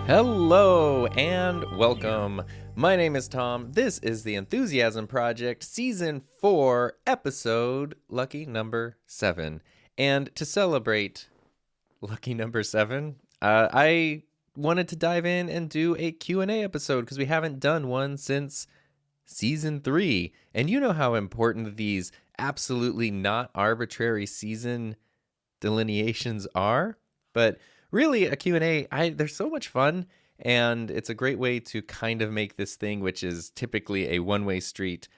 Hello and welcome. My name is Tom. This is the Enthusiasm Project, Season 4, Episode Lucky Number 7. And to celebrate Lucky Number 7, I wanted to dive in and do a Q&A episode because we haven't done one since Season 3. And you know how important these absolutely not arbitrary season delineations are, but really a Q&A, they're so much fun, and it's a great way to kind of make this thing, which is typically a one-way street,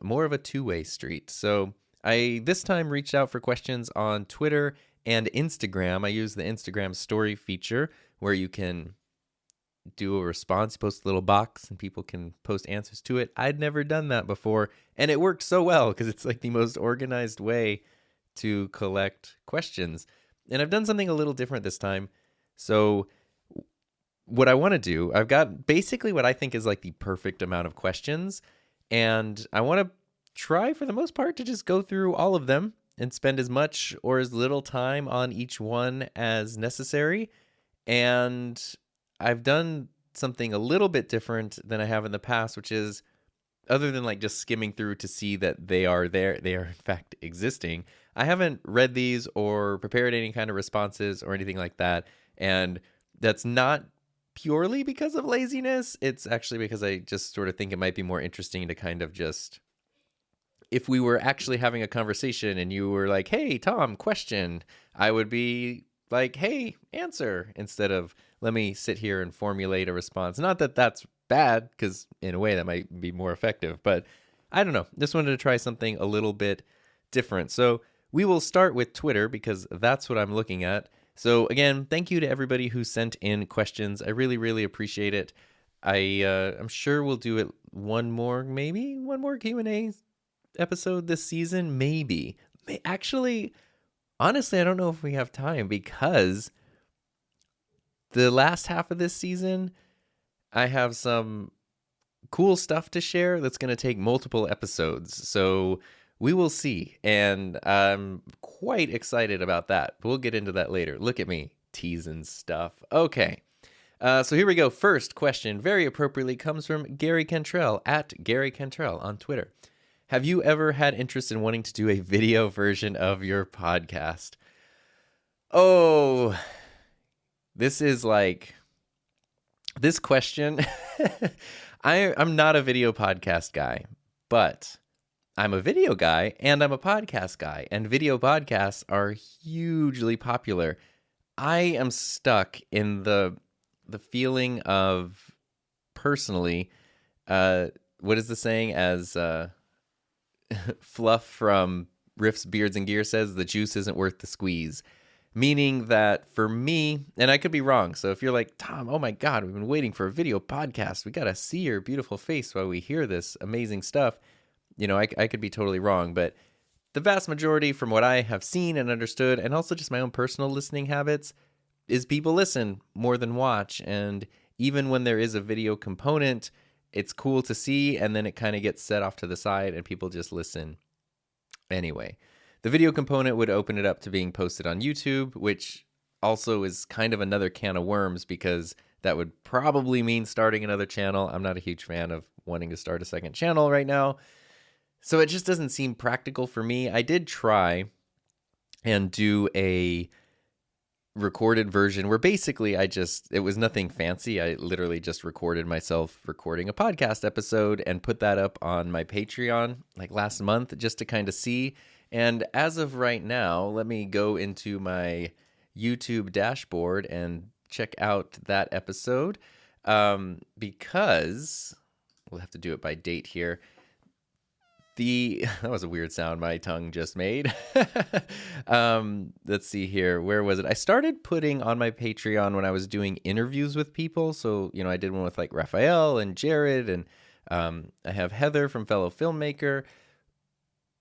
more of a two-way street. So I this time reached out for questions on Twitter and Instagram. I use the Instagram story feature where you can do a response, post a little box, and people can post answers to it. I'd never done that before, and it worked so well because it's like the most organized way to collect questions. And I've done something a little different this time. So what I want to do, I've got basically what I think is like the perfect amount of questions. And I want to try for the most part to just go through all of them and spend as much or as little time on each one as necessary. And I've done something a little bit different than I have in the past, which is other than like just skimming through to see that they are there, they are in fact existing. I haven't read these or prepared any kind of responses or anything like that. And that's not purely because of laziness. It's actually because I just sort of think it might be more interesting to kind of just, if we were actually having a conversation and you were like, hey, Tom, question, I would be like, hey, answer, instead of let me sit here and formulate a response. Not that that's bad, because in a way that might be more effective, but I don't know. Just wanted to try something a little bit different. So we will start with Twitter because that's what I'm looking at. So again, thank you to everybody who sent in questions. I really, really appreciate it. I'm sure we'll do it one more Q&A episode this season, maybe. Actually, honestly, I don't know if we have time because the last half of this season, I have some cool stuff to share that's going to take multiple episodes. So we will see. And I'm quite excited about that. We'll get into that later. Look at me teasing stuff. Okay. So here we go. First question, very appropriately, comes from Gary Cantrell at Gary Cantrell on Twitter. Have you ever had interest in wanting to do a video version of your podcast? Oh, this is like... This question, I'm not a video podcast guy, but I'm a video guy and I'm a podcast guy, and video podcasts are hugely popular. I am stuck in the feeling of, personally, what is the saying, as Fluff from Riffs, Beards, and Gear says, the juice isn't worth the squeeze. Meaning that for me, and I could be wrong, so if you're like, Tom, oh my God, we've been waiting for a video podcast. We got to see your beautiful face while we hear this amazing stuff. You know, I could be totally wrong, but the vast majority from what I have seen and understood, and also just my own personal listening habits, is people listen more than watch. And even when there is a video component, it's cool to see, and then it kind of gets set off to the side and people just listen anyway. The video component would open it up to being posted on YouTube, which also is kind of another can of worms because that would probably mean starting another channel. I'm not a huge fan of wanting to start a second channel right now. So it just doesn't seem practical for me. I did try and do a recorded version where basically it was nothing fancy. I literally just recorded myself recording a podcast episode and put that up on my Patreon like last month just to kind of see. And as of right now, let me go into my YouTube dashboard and check out that episode because we'll have to do it by date here. That was a weird sound my tongue just made. Let's see here. Where was it? I started putting on my Patreon when I was doing interviews with people. So, you know, I did one with like Raphael and Jared, and I have Heather from Fellow Filmmaker.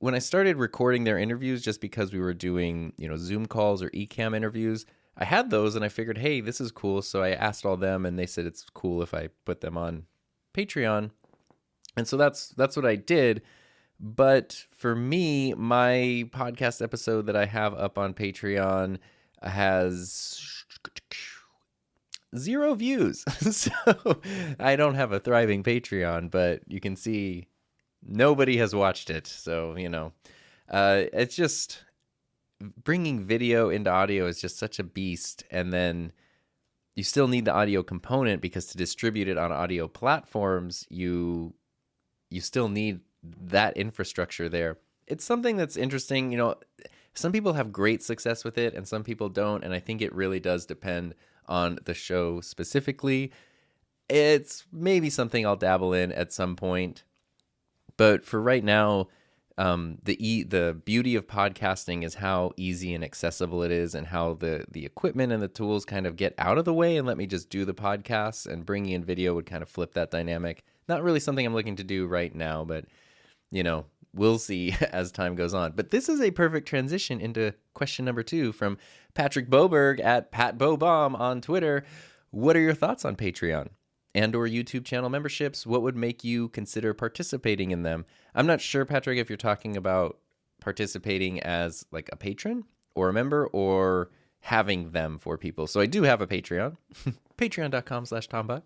When I started recording their interviews, just because we were doing, you know, Zoom calls or eCam interviews, I had those and I figured, hey, this is cool. So I asked all them and they said it's cool if I put them on Patreon. And so that's what I did. But for me, my podcast episode that I have up on Patreon has 0 views. So I don't have a thriving Patreon, but you can see nobody has watched it. So, it's just bringing video into audio is just such a beast. And then you still need the audio component because to distribute it on audio platforms, you still need that infrastructure there. It's something that's interesting. Some people have great success with it and some people don't. And I think it really does depend on the show specifically. It's maybe something I'll dabble in at some point. But for right now, the beauty of podcasting is how easy and accessible it is, and how the equipment and the tools kind of get out of the way and let me just do the podcasts, and bringing in video would kind of flip that dynamic. Not really something I'm looking to do right now, but we'll see as time goes on. But this is a perfect transition into question number 2 from Patrick Boberg at PatBoBomb on Twitter. What are your thoughts on Patreon and or YouTube channel memberships? What would make you consider participating in them? I'm not sure, Patrick, if you're talking about participating as like a patron or a member or having them for people. So I do have a Patreon, patreon.com/TomBuck.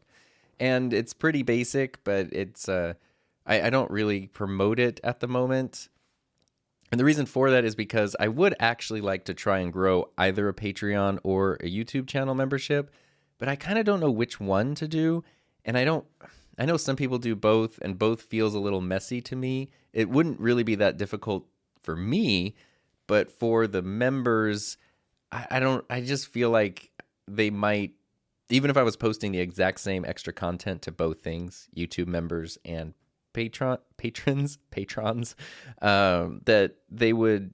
And it's pretty basic, but it's I don't really promote it at the moment. And the reason for that is because I would actually like to try and grow either a Patreon or a YouTube channel membership, but I kind of don't know which one to do. And I know some people do both, and both feels a little messy to me. It wouldn't really be that difficult for me, but for the members, I just feel like they might, even if I was posting the exact same extra content to both things, YouTube members and patrons, that they would,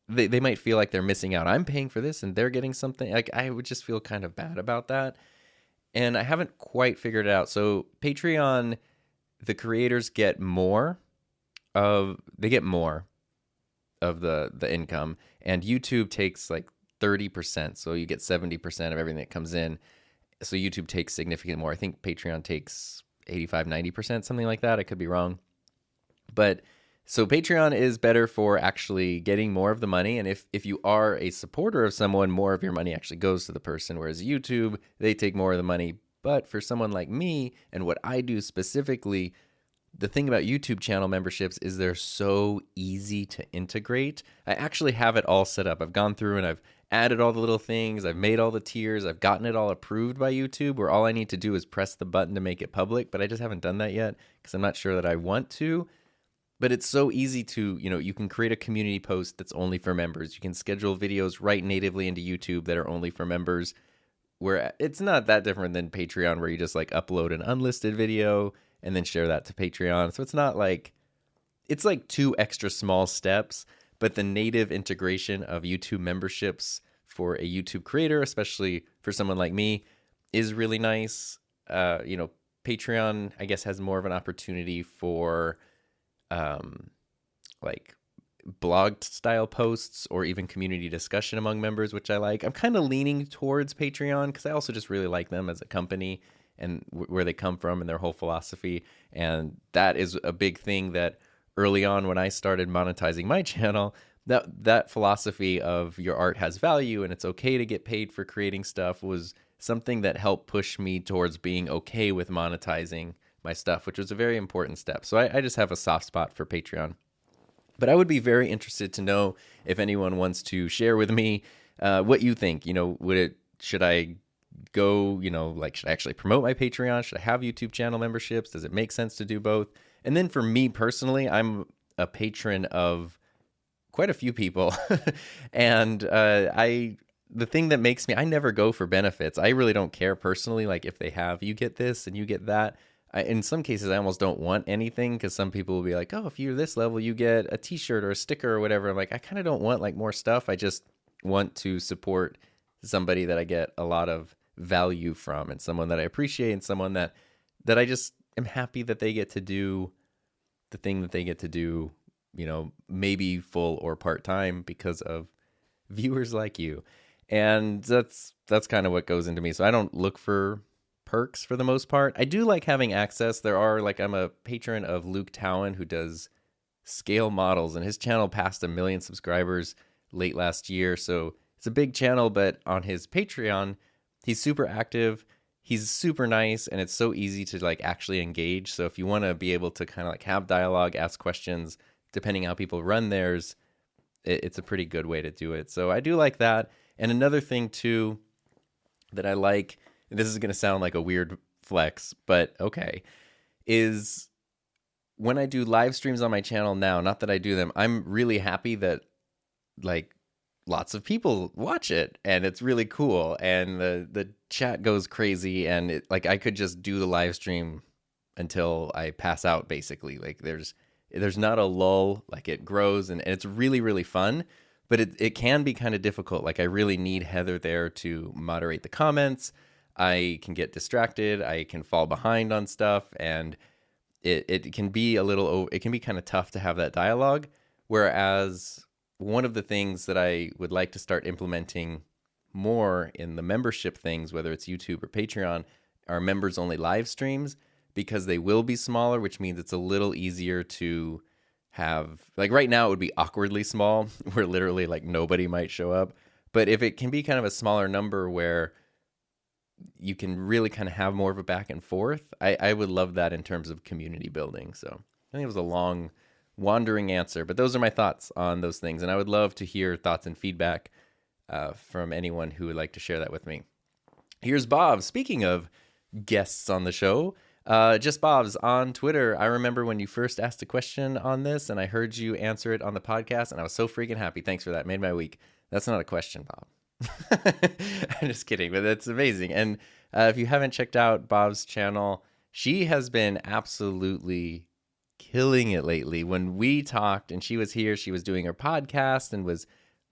they might feel like they're missing out. I'm paying for this and they're getting something. Like, I would just feel kind of bad about that. And I haven't quite figured it out. So Patreon, the creators get more of the income, and YouTube takes like 30%. So you get 70% of everything that comes in. So YouTube takes significantly more. I think Patreon takes 85, 90%, something like that. I could be wrong. But so Patreon is better for actually getting more of the money. And if you are a supporter of someone, more of your money actually goes to the person. Whereas YouTube, they take more of the money. But for someone like me and what I do specifically, the thing about YouTube channel memberships is they're so easy to integrate. I actually have it all set up. I've gone through and I've added all the little things. I've made all the tiers. I've gotten it all approved by YouTube, where all I need to do is press the button to make it public. But I just haven't done that yet because I'm not sure that I want to. But it's so easy to, you can create a community post that's only for members. You can schedule videos right natively into YouTube that are only for members, where it's not that different than Patreon, where you just like upload an unlisted video and then share that to Patreon. So it's not like, it's like 2 extra small steps, but the native integration of YouTube memberships for a YouTube creator, especially for someone like me, is really nice. Patreon, I guess, has more of an opportunity for like blog style posts or even community discussion among members, which I like. I'm kind of leaning towards Patreon because I also just really like them as a company and where they come from and their whole philosophy. And that is a big thing that early on when I started monetizing my channel, that philosophy of your art has value and it's okay to get paid for creating stuff was something that helped push me towards being okay with monetizing my stuff, which was a very important step. So I just have a soft spot for Patreon. But I would be very interested to know if anyone wants to share with me what you think. Should I go, should I actually promote my Patreon? Should I have YouTube channel memberships? Does it make sense to do both? And then for me personally, I'm a patron of quite a few people. And the thing that makes me, I never go for benefits. I really don't care personally. Like if they have, you get this and you get that. In some cases, I almost don't want anything because some people will be like, oh, if you're this level, you get a t-shirt or a sticker or whatever. I'm like, I kind of don't want like more stuff. I just want to support somebody that I get a lot of value from and someone that I appreciate and someone that I just am happy that they get to do the thing that they get to do, maybe full or part-time because of viewers like you. And that's kind of what goes into me. So I don't look for perks for the most part. I do like having access. I'm a patron of Luke Towan, who does scale models, and his channel passed 1 million subscribers late last year. So it's a big channel, but on his Patreon, he's super active. He's super nice, and it's so easy to like actually engage. So if you want to be able to kind of like have dialogue, ask questions, depending how people run theirs, it's a pretty good way to do it. So I do like that. And another thing too that I like, and this is going to sound like a weird flex, but okay, is when I do live streams on my channel now, not that I do them, I'm really happy that like lots of people watch it and it's really cool and the chat goes crazy, and it, like I could just do the live stream until I pass out basically. Like there's not a lull, like it grows and it's really, really fun, but it can be kind of difficult. Like I really need Heather there to moderate the comments. I can get distracted. I can fall behind on stuff, and it can be it can be kind of tough to have that dialogue. Whereas one of the things that I would like to start implementing more in the membership things, whether it's YouTube or Patreon, are members only live streams, because they will be smaller, which means it's a little easier to have, like right now it would be awkwardly small where literally like nobody might show up. But if it can be kind of a smaller number where you can really kind of have more of a back and forth, I would love that in terms of community building. So I think it was a long wandering answer, but those are my thoughts on those things. And I would love to hear thoughts and feedback from anyone who would like to share that with me. Here's Bob. Speaking of guests on the show, just Bob's on Twitter. I remember when you first asked a question on this and I heard you answer it on the podcast, and I was so freaking happy. Thanks for that. Made my week. That's not a question, Bob. I'm just kidding, but that's amazing. And if you haven't checked out Bob's channel, she has been absolutely killing it lately. When we talked and she was here, she was doing her podcast and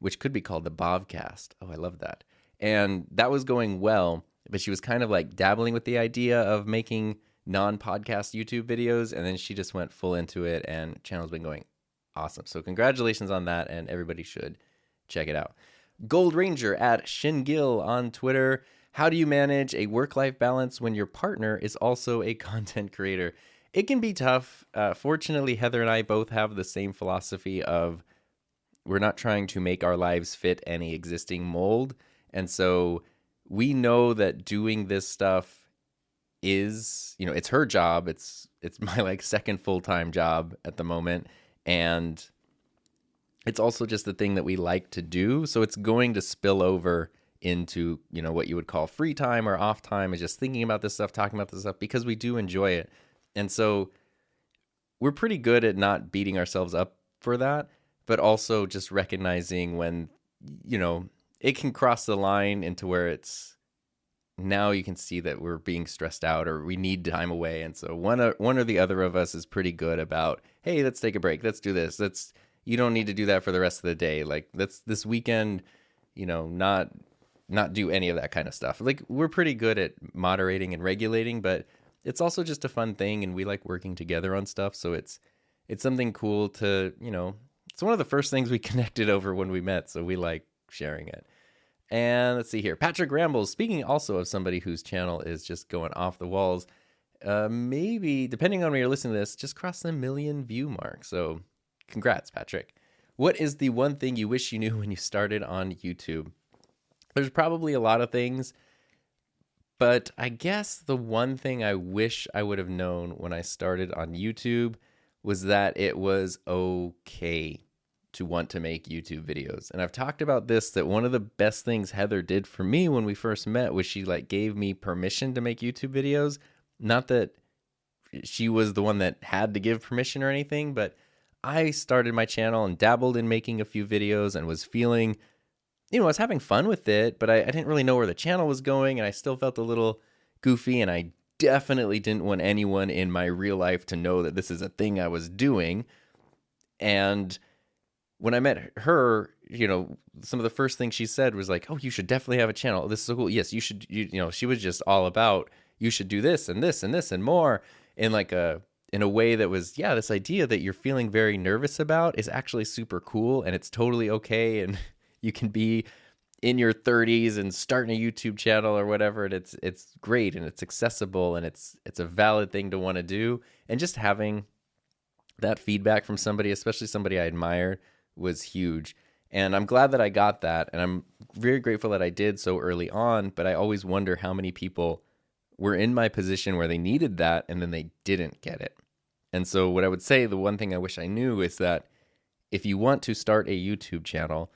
which could be called the Bobcast. Oh, I love that. And that was going well, but she was kind of like dabbling with the idea of making non-podcast YouTube videos, and then she just went full into it, and the channel's been going awesome. So congratulations on that, and everybody should check it out. Gold Ranger at Shingil on Twitter. How do you manage a work-life balance when your partner is also a content creator? It can be tough. Fortunately, Heather and I both have the same philosophy of we're not trying to make our lives fit any existing mold. And so we know that doing this stuff is, it's her job. It's my like second full-time job at the moment. And it's also just the thing that we like to do. So it's going to spill over into, what you would call free time or off time, is just thinking about this stuff, talking about this stuff, because we do enjoy it. And so we're pretty good at not beating ourselves up for that, but also just recognizing when, it can cross the line into where it's now you can see that we're being stressed out or we need time away. And so one or the other of us is pretty good about, hey, let's take a break. Let's do this. You don't need to do that for the rest of the day. Like let's this weekend, not do any of that kind of stuff. Like we're pretty good at moderating and regulating, but it's also just a fun thing, and we like working together on stuff. So it's something cool to, it's one of the first things we connected over when we met. So we like sharing it. And let's see here. Patrick Rambles, speaking also of somebody whose channel is just going off the walls, maybe, depending on when you're listening to this, just cross the 1 million view mark. So congrats, Patrick. What is the one thing you wish you knew when you started on YouTube? There's probably a lot of things, but I guess the one thing I wish I would have known when I started on YouTube was that it was okay to want to make YouTube videos. And I've talked about this, that one of the best things Heather did for me when we first met was she like gave me permission to make YouTube videos. Not that she was the one that had to give permission or anything, but I started my channel and dabbled in making a few videos and was feeling, I was having fun with it, but I didn't really know where the channel was going, and I still felt a little goofy, and I definitely didn't want anyone in my real life to know that this is a thing I was doing. And when I met her, some of the first things she said was like, oh, you should definitely have a channel. This is so cool. Yes, you should, she was just all about, you should do this and this and this and more, in a way that was, this idea that you're feeling very nervous about is actually super cool, and it's totally okay. And you can be in your 30s and starting a YouTube channel or whatever, and it's great, and it's accessible, and it's a valid thing to want to do. And just having that feedback from somebody, especially somebody I admired, was huge. And I'm glad that I got that. And I'm very grateful that I did so early on. But I always wonder how many people were in my position where they needed that and then they didn't get it. And so what I would say, the one thing I wish I knew is that if you want to start a YouTube channel,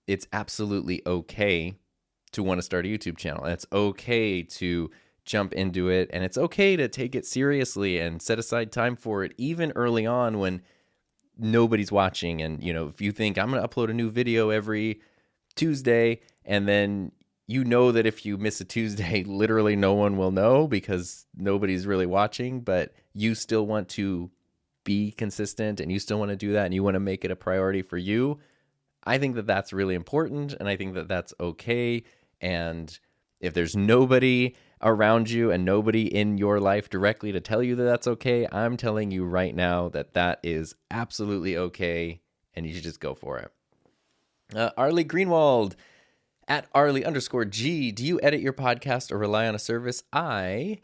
it's absolutely okay to want to start a YouTube channel. And it's okay to jump into it. And it's okay to take it seriously and set aside time for it, even early on when nobody's watching. And, if you think I'm going to upload a new video every Tuesday, and then you know that if you miss a Tuesday, literally no one will know because nobody's really watching, but you still want to be consistent and you still want to do that and you want to make it a priority for you. I think that that's really important, and I think that that's okay. And if there's nobody around you and nobody in your life directly to tell you that that's okay, I'm telling you right now that that is absolutely okay, and you should just go for it. Arlie Greenwald at Arlie_G. Do you edit your podcast or rely on a service? I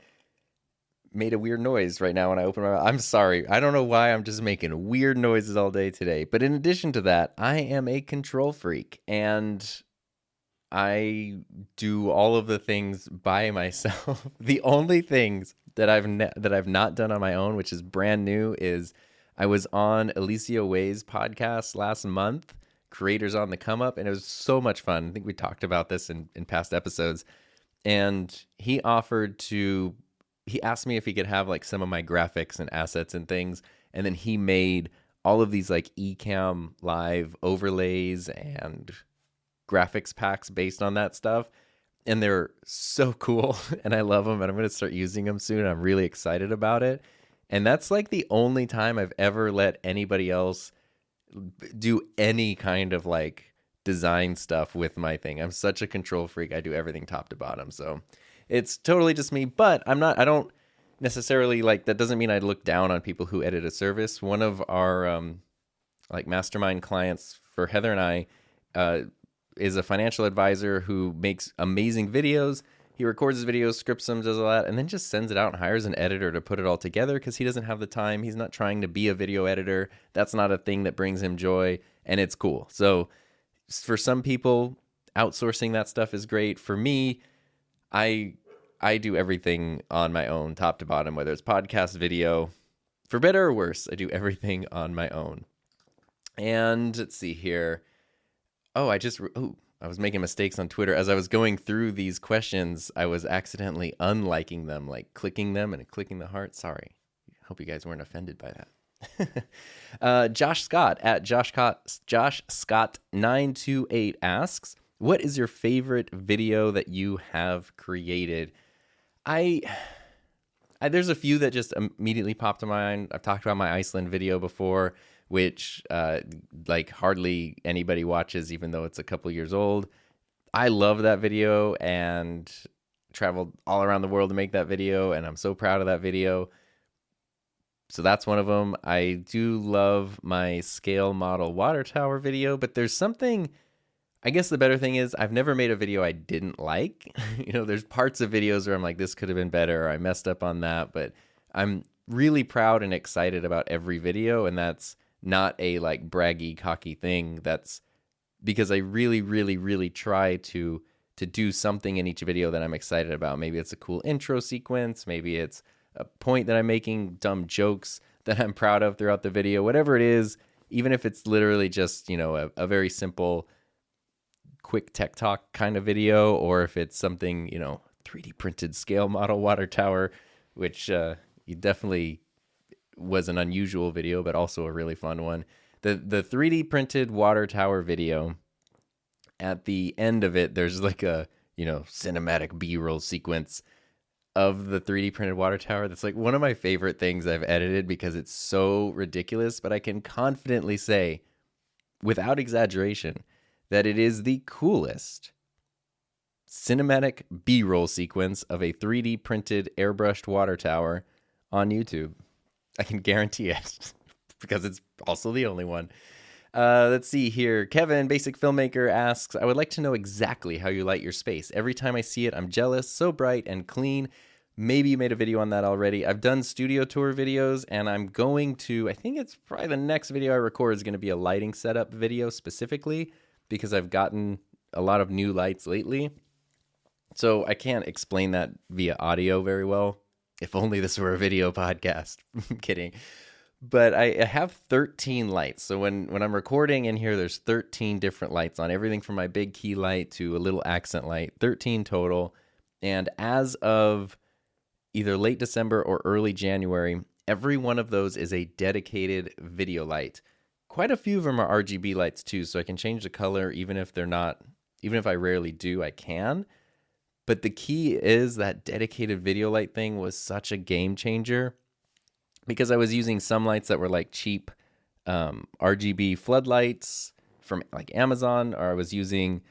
made a weird noise right now when I opened my mouth. I'm sorry. I don't know why I'm just making weird noises all day today. But in addition to that, I am a control freak, and I do all of the things by myself. The only things that I've not done on my own, which is brand new, is I was on Alicia Way's podcast last month, Creators on the Come Up, and it was so much fun. I think we talked about this in past episodes. And he asked me if he could have like some of my graphics and assets and things, and then he made all of these like Ecamm live overlays and graphics packs based on that stuff, and they're so cool and I love them, and I'm going to start using them soon. I'm really excited about it. And that's like the only time I've ever let anybody else do any kind of like design stuff with my thing. I'm such a control freak. I do everything top to bottom. So it's totally just me, but I don't necessarily like, that doesn't mean I look down on people who edit a service. One of our like mastermind clients for Heather and I is a financial advisor who makes amazing videos. He records his videos, scripts them, does all that, and then just sends it out and hires an editor to put it all together because he doesn't have the time. He's not trying to be a video editor. That's not a thing that brings him joy, and it's cool. So for some people, outsourcing that stuff is great. For me, I do everything on my own, top to bottom, whether it's podcast, video. For better or worse, I do everything on my own. And let's see here. I was making mistakes on Twitter. As I was going through these questions, I was accidentally unliking them, like clicking them and clicking the heart. Sorry. Hope you guys weren't offended by that. Josh Scott at Josh Scott 928 asks, what is your favorite video that you have created? There's a few that just immediately popped to mind. I've talked about my Iceland video before, which like hardly anybody watches, even though it's a couple years old. I love that video and traveled all around the world to make that video, and I'm so proud of that video. So that's one of them. I do love my scale model water tower video, but there's something, I guess the better thing is I've never made a video I didn't like. There's parts of videos where I'm like, this could have been better, or I messed up on that, but I'm really proud and excited about every video, and that's not a like braggy, cocky thing. That's because I really, really, really try to do something in each video that I'm excited about. Maybe it's a cool intro sequence. Maybe it's a point that I'm making, dumb jokes that I'm proud of throughout the video. Whatever it is, even if it's literally just, a very simple, quick tech talk kind of video, or if it's something, 3D printed scale model water tower, which you definitely was an unusual video, but also a really fun one. The 3D printed water tower video, at the end of it, there's like a, cinematic B-roll sequence of the 3D printed water tower. That's like one of my favorite things I've edited because it's so ridiculous, but I can confidently say, without exaggeration, that it is the coolest cinematic B-roll sequence of a 3D printed airbrushed water tower on YouTube. I can guarantee it because it's also the only one. Let's see here. Kevin, basic filmmaker, asks, I would like to know exactly how you light your space. Every time I see it, I'm jealous. So bright and clean. Maybe you made a video on that already. I've done studio tour videos, and I'm going to, I think it's probably the next video I record is going to be a lighting setup video specifically. because I've gotten a lot of new lights lately. So I can't explain that via audio very well. If only this were a video podcast. I'm kidding. But I have 13 lights. So when I'm recording in here, there's 13 different lights on, everything from my big key light to a little accent light, 13 total. And as of either late December or early January, every one of those is a dedicated video light. Quite a few of them are RGB lights too, so I can change the color even if I rarely do, I can. But the key is that dedicated video light thing was such a game changer, because I was using some lights that were like cheap RGB floodlights from like Amazon, or I was using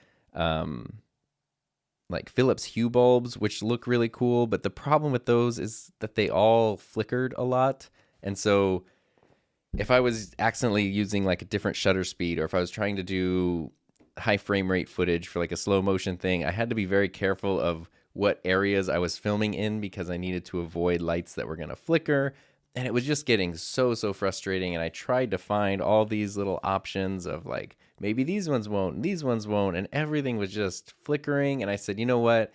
like Philips Hue bulbs, which look really cool. But the problem with those is that they all flickered a lot. And so if I was accidentally using like a different shutter speed, or if I was trying to do high frame rate footage for like a slow motion thing, I had to be very careful of what areas I was filming in, because I needed to avoid lights that were going to flicker. And it was just getting so frustrating. And I tried to find all these little options of like, maybe these ones won't, these ones won't. And everything was just flickering. And I said, you know what?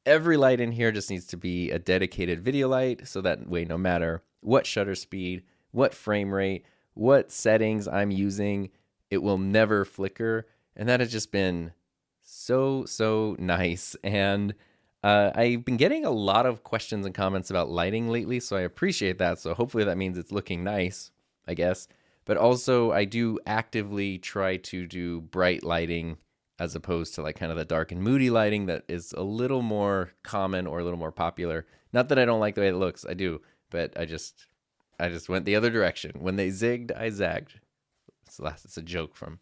Every light in here just needs to be a dedicated video light. So that way, no matter what shutter speed, what frame rate, what settings I'm using, it will never flicker. And that has just been so nice. And I've been getting a lot of questions and comments about lighting lately, so I appreciate that. So hopefully that means it's looking nice, I guess. But also I do actively try to do bright lighting as opposed to like kind of the dark and moody lighting that is a little more common or a little more popular. Not that I don't like the way it looks, I do, but I just went the other direction. When they zigged, I zagged. It's a joke from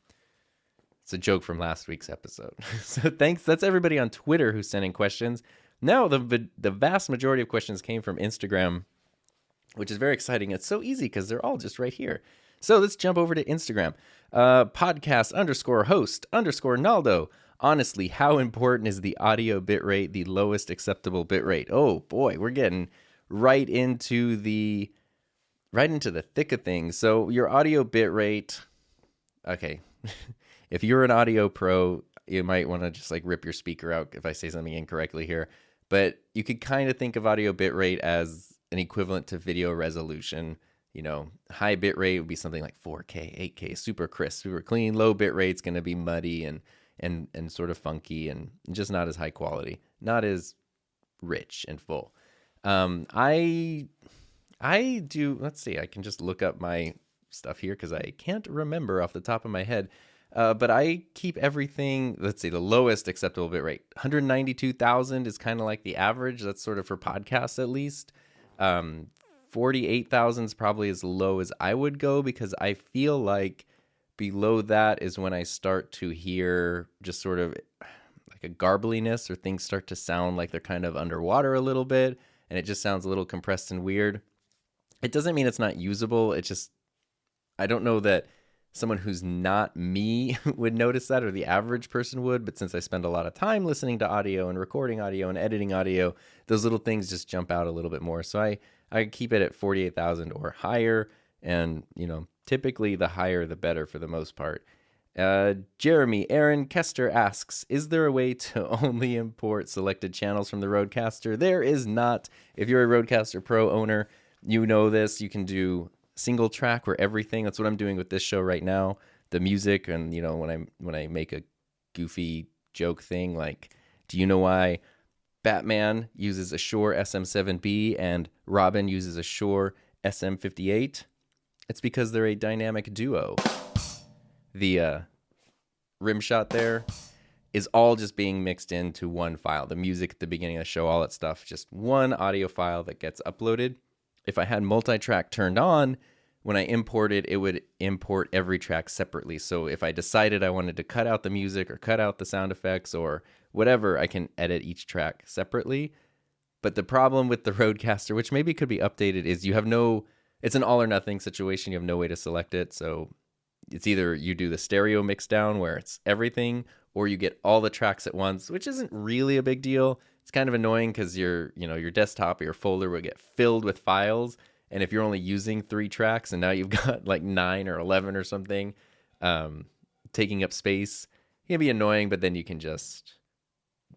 last week's episode. So thanks. That's everybody on Twitter who's sending questions. Now, the vast majority of questions came from Instagram, which is very exciting. It's so easy because they're all just right here. So let's jump over to Instagram. Podcast_host_Naldo. Honestly, how important is the audio bitrate, the lowest acceptable bitrate? Oh boy, we're getting right into the thick of things. So your audio bitrate, okay. If you're an audio pro, you might want to just like rip your speaker out if I say something incorrectly here. But you could kind of think of audio bitrate as an equivalent to video resolution. You know, high bitrate would be something like 4K, 8K, super crisp, super clean. Low bitrate's going to be muddy and sort of funky and just not as high quality, not as rich and full. I do. Let's see. I can just look up my stuff here because I can't remember off the top of my head. But I keep everything, let's see, the lowest acceptable bitrate. 192,000 is kind of like the average. That's sort of for podcasts at least. 48,000 is probably as low as I would go, because I feel like below that is when I start to hear just sort of like a garbliness, or things start to sound like they're kind of underwater a little bit, and it just sounds a little compressed and weird. It doesn't mean it's not usable. It just, I don't know that someone who's not me would notice that, or the average person would. But since I spend a lot of time listening to audio and recording audio and editing audio, those little things just jump out a little bit more. So I keep it at 48,000 or higher. And, you know, typically the higher the better for the most part. Jeremy Aaron Kester asks, is there a way to only import selected channels from the Rodecaster? There is not. If you're a Rodecaster Pro owner, you know this. You can do single track where everything. That's what I'm doing with this show right now. The music, and you know, when I make a goofy joke thing like, do you know why Batman uses a Shure SM7B and Robin uses a Shure SM58? It's because they're a dynamic duo. The rim shot there is all just being mixed into one file. The music at the beginning of the show, all that stuff, just one audio file that gets uploaded. If I had multi-track turned on, when I imported, it would import every track separately. So if I decided I wanted to cut out the music or cut out the sound effects or whatever, I can edit each track separately. But the problem with the Rodecaster, which maybe could be updated, is it's an all or nothing situation. You have no way to select it. So it's either you do the stereo mix down where it's everything, or you get all the tracks at once, which isn't really a big deal. It's kind of annoying because your desktop or your folder will get filled with files. And if you're only using 3 tracks and now you've got like 9 or 11 or something taking up space, can be annoying, but then you can just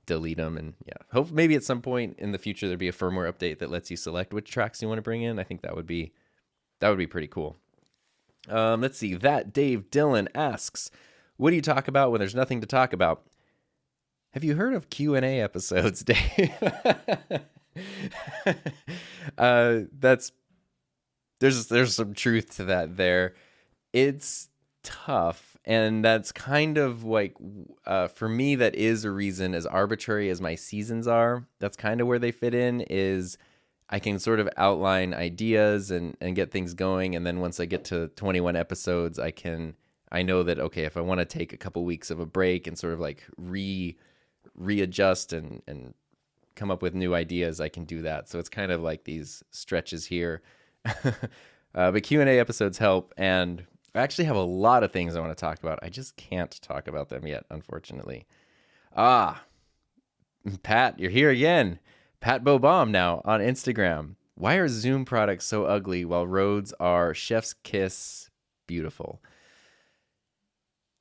delete them. And yeah, hope maybe at some point in the future there'd be a firmware update that lets you select which tracks you want to bring in. I think that would be pretty cool. Let's see. That Dave Dillon asks, what do you talk about when there's nothing to talk about? Have you heard of Q&A episodes, Dave? There's some truth to that there. It's tough, and that's kind of like, for me, that is a reason, as arbitrary as my seasons are, that's kind of where they fit in, is I can sort of outline ideas and get things going, and then once I get to 21 episodes, I know that, okay, if I want to take a couple weeks of a break and sort of like readjust and come up with new ideas, I can do that. So it's kind of like these stretches here. But Q&A episodes help, and I actually have a lot of things I want to talk about. I just can't talk about them yet, unfortunately. Pat, you're here again. Pat Bobom now on Instagram. Why are Zoom products so ugly while Rode's are chef's kiss beautiful?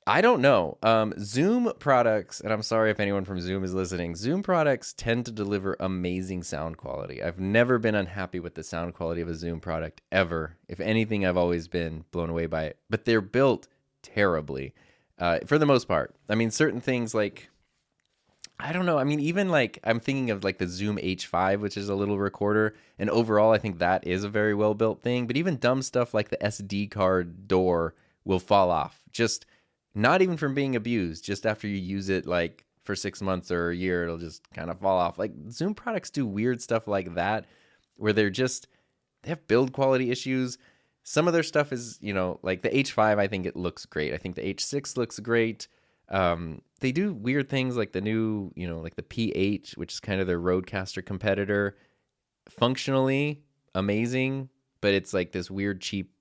I don't know. Zoom products, and I'm sorry if anyone from Zoom is listening, Zoom products tend to deliver amazing sound quality. I've never been unhappy with the sound quality of a Zoom product, ever. If anything, I've always been blown away by it. But they're built terribly, for the most part. I mean, certain things like, I don't know. I mean, even like, I'm thinking of like the Zoom H5, which is a little recorder. And overall, I think that is a very well-built thing. But even dumb stuff like the SD card door will fall off. Just not even from being abused, just after you use it like for 6 months or a year, it'll just kind of fall off. Like Zoom products do weird stuff like that, where they have build quality issues. Some of their stuff is, like the H5, I think it looks great. I think the H6 looks great. They do weird things like the new, like the P8, which is kind of their Rodecaster competitor. Functionally amazing, but it's like this weird, cheap,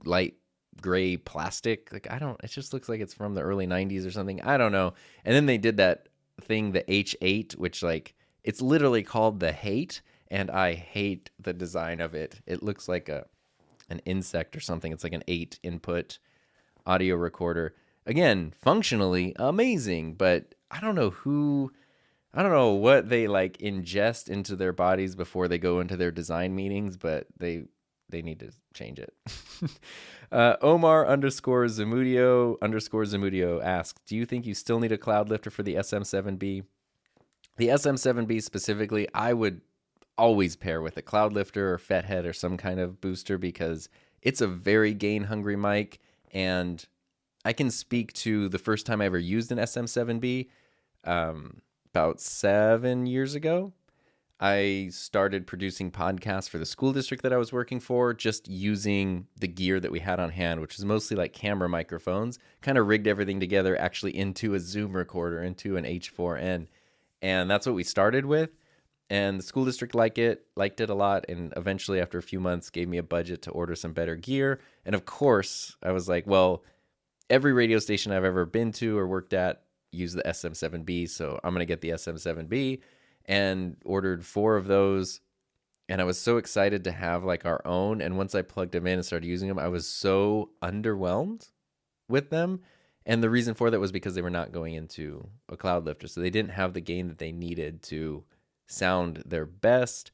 light gray plastic. Like, it just looks like it's from the early 90s or something. I don't know. And then they did that thing, the H8, which like, it's literally called the Hate, and I hate the design of it. It looks like an insect or something. It's like an 8 input audio recorder. Again, functionally amazing, but I don't know what they like ingest into their bodies before they go into their design meetings, but they need to change it. Omar_Zamudio asks, do you think you still need a cloud lifter for the SM7B? The SM7B specifically, I would always pair with a cloud lifter or FET-head or some kind of booster, because it's a very gain hungry mic. And I can speak to the first time I ever used an SM7B, about 7 years ago. I started producing podcasts for the school district that I was working for, just using the gear that we had on hand, which was mostly like camera microphones, kind of rigged everything together actually into a Zoom recorder, into an H4n. And that's what we started with. And the school district liked it a lot. And eventually, after a few months, gave me a budget to order some better gear. And of course, I was like, well, every radio station I've ever been to or worked at used the SM7B. So I'm going to get the SM7B. And ordered 4 of those, and I was so excited to have like our own. And once I plugged them in and started using them, I was so underwhelmed with them. And the reason for that was because they were not going into a cloud lifter, so they didn't have the gain that they needed to sound their best.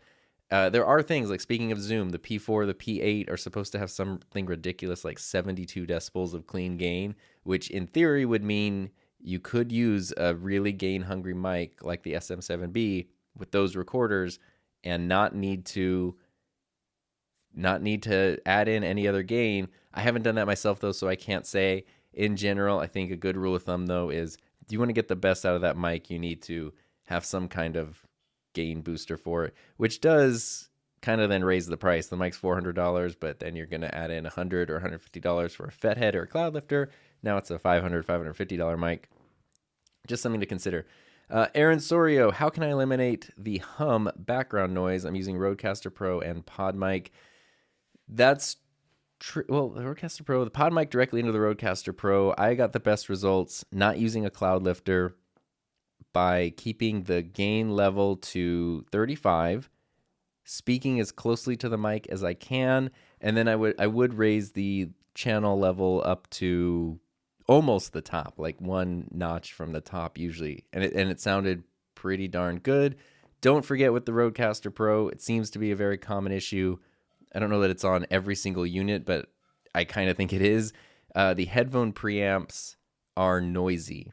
There are things like, speaking of Zoom, the P4, the P8 are supposed to have something ridiculous like 72 decibels of clean gain, which in theory would mean you could use a really gain-hungry mic like the SM7B with those recorders and not need to add in any other gain. I haven't done that myself, though, so I can't say. In general, I think a good rule of thumb, though, is if you want to get the best out of that mic, you need to have some kind of gain booster for it, which does kind of then raise the price. The mic's $400, but then you're going to add in $100 or $150 for a FET-head or a cloud lifter. Now it's a $550 mic. Just something to consider. Aaron Sorio, how can I eliminate the hum background noise? I'm using Rodecaster Pro and PodMic. That's true. Well, the Rodecaster Pro, the PodMic directly into the Rodecaster Pro. I got the best results not using a cloud lifter by keeping the gain level to 35, speaking as closely to the mic as I can, and then I would raise the channel level up to almost the top, like one notch from the top usually, and it sounded pretty darn good. Don't forget with the Rodecaster Pro, it seems to be a very common issue. I don't know that it's on every single unit, but I kind of think it is. The headphone preamps are noisy.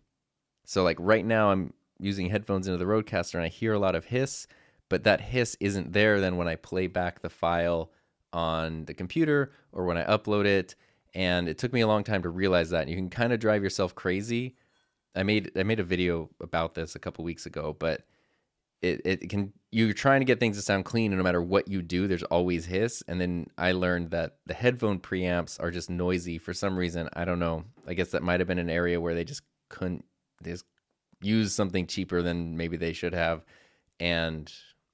So like right now I'm using headphones into the Rodecaster and I hear a lot of hiss, but that hiss isn't there then when I play back the file on the computer or when I upload it. And it took me a long time to realize that. And you can kind of drive yourself crazy. I made a video about this a couple weeks ago, but it can, you're trying to get things to sound clean, and no matter what you do, there's always hiss. And then I learned that the headphone preamps are just noisy for some reason. I don't know. I guess that might have been an area where they just couldn't, they just use something cheaper than maybe they should have, and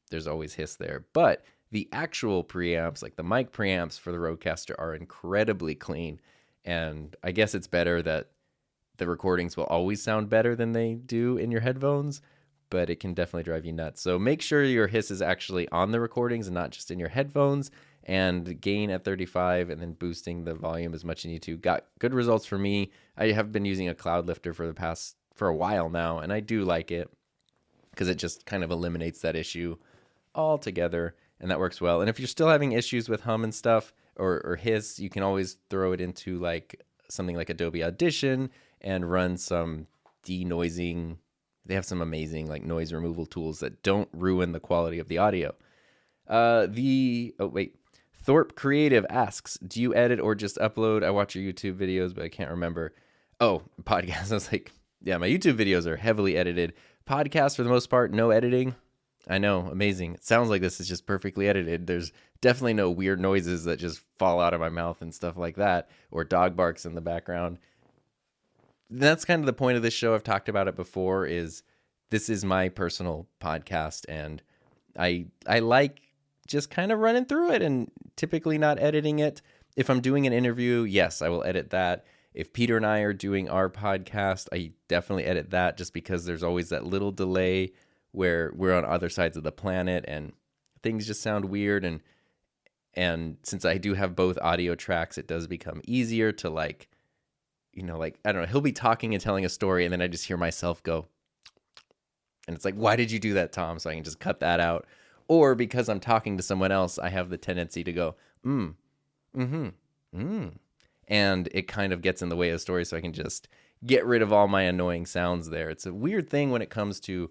there's always hiss there. But the actual preamps, like the mic preamps for the Rodecaster, are incredibly clean, and I guess it's better that the recordings will always sound better than they do in your headphones, but it can definitely drive you nuts. So make sure your hiss is actually on the recordings and not just in your headphones, and gain at 35 and then boosting the volume as much as you need to. Got good results for me. I have been using a cloud lifter for a while now, and I do like it because it just kind of eliminates that issue altogether, and that works well. And if you're still having issues with hum and stuff or hiss, you can always throw it into like something like Adobe Audition and run some denoising. They have some amazing like noise removal tools that don't ruin the quality of the audio. Thorpe Creative asks, do you edit or just upload? I watch your YouTube videos, but I can't remember. Oh, podcast. I was like, yeah, my YouTube videos are heavily edited. Podcasts, for the most part, no editing. I know, amazing. It sounds like this is just perfectly edited. There's definitely no weird noises that just fall out of my mouth and stuff like that, or dog barks in the background. That's kind of the point of this show. I've talked about it before, is this is my personal podcast, and I like just kind of running through it and typically not editing it. If I'm doing an interview, yes, I will edit that. If Peter and I are doing our podcast, I definitely edit that, just because there's always that little delay where we're on other sides of the planet and things just sound weird. And since I do have both audio tracks, it does become easier to like, I don't know, he'll be talking and telling a story, and then I just hear myself go, and it's like, why did you do that, Tom? So I can just cut that out. Or because I'm talking to someone else, I have the tendency to go, and it kind of gets in the way of the story, so I can just get rid of all my annoying sounds there. It's a weird thing when it comes to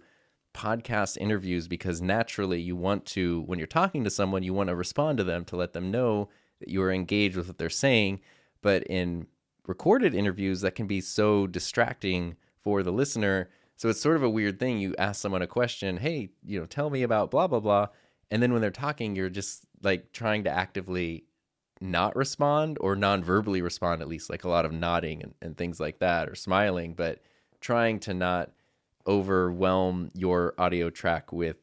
podcast interviews, because naturally you want to, when you're talking to someone, you want to respond to them to let them know that you are engaged with what they're saying. But in recorded interviews, that can be so distracting for the listener. So it's sort of a weird thing. You ask someone a question, hey, tell me about blah, blah, blah. And then when they're talking, you're just like trying to actively not respond, or non-verbally respond, at least, like a lot of nodding and things like that, or smiling, but trying to not overwhelm your audio track with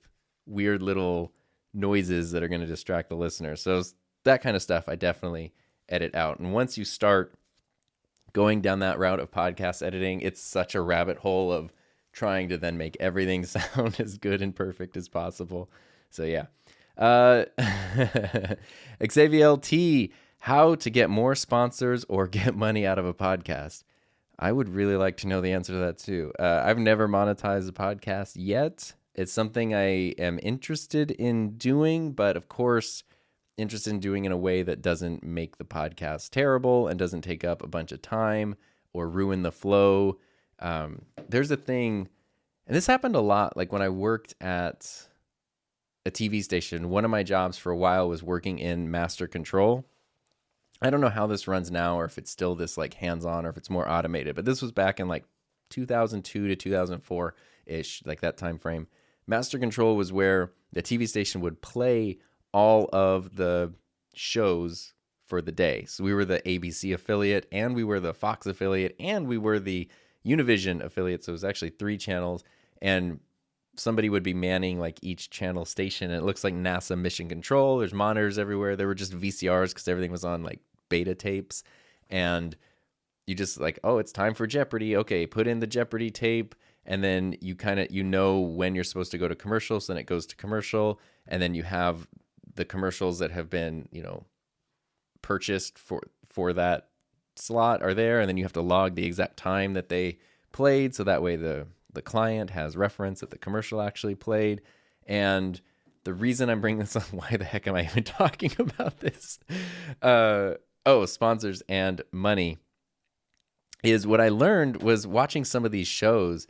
weird little noises that are going to distract the listener. So that kind of stuff I definitely edit out. And once you start going down that route of podcast editing, it's such a rabbit hole of trying to then make everything sound as good and perfect as possible. So yeah. Xavier T, how to get more sponsors or get money out of a podcast? I would really like to know the answer to that too. I've never monetized a podcast yet. It's something I am interested in doing, but of course, interested in doing in a way that doesn't make the podcast terrible and doesn't take up a bunch of time or ruin the flow. There's a thing, and this happened a lot, like when I worked at a TV station, one of my jobs for a while was working in master control. I don't know how this runs now, or if it's still this like hands-on, or if it's more automated, but this was back in like 2002 to 2004-ish, like that time frame. Master control was where the TV station would play all of the shows for the day. So we were the ABC affiliate, and we were the Fox affiliate, and we were the Univision affiliate. So it was actually 3 channels, and somebody would be manning like each channel station. And it looks like NASA mission control. There's monitors everywhere. There were just VCRs because everything was on like beta tapes, and you just like, oh, it's time for Jeopardy. Okay, put in the Jeopardy tape, and then you kind of when you're supposed to go to commercial, so then it goes to commercial, and then you have the commercials that have been purchased for that slot are there, and then you have to log the exact time that they played, so that way the client has reference that the commercial actually played. And the reason I'm bringing this up, why the heck am I even talking about this? Sponsors and money, is what I learned was watching some of these shows,